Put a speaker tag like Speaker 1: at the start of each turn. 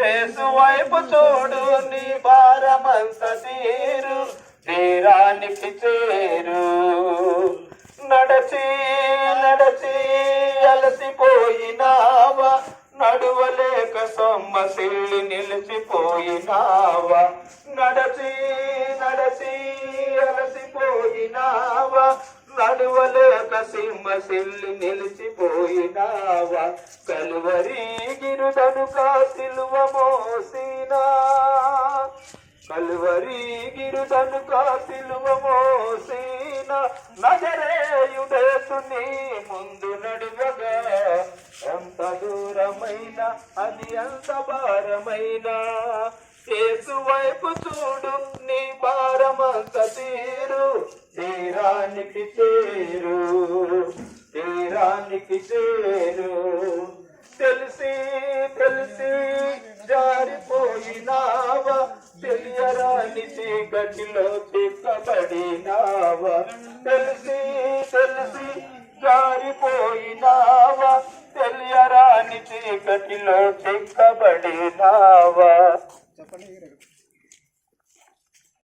Speaker 1: యేసు వైపు చూడు నీ భారమంత తీరు తీరానికి చేరు నడచి నడచి అలసిపోయినావా నడువలేక సొమ్మసిల్లి నిలిచిపోయినావా నడచి నడచి అలసిపోయినావా నడువలేక సింహసిల్లి నిలిచిపోయినావా కలువరి గిరుదనుక సిలువ మోసినా కలువరి గిరుదనుక సిలువ మోసినా నజరేయుడేసు నీ ముందు నడువగా ఎంత దూరమైన అది ఎంత భారమైనా యేసు వైపు చూడు నీ భారమంత తీరు తీరానికి చేరు తీరానికి చేరు తెలిసి తెలిసి జారిపోయినావా తెలియరాని చీకటిలో చిక్కబడినావా తెలిసి తెలిసి జారిపోయినావా తెలియరాని చీకటిలో చిక్కబడినావా చెప్పండి.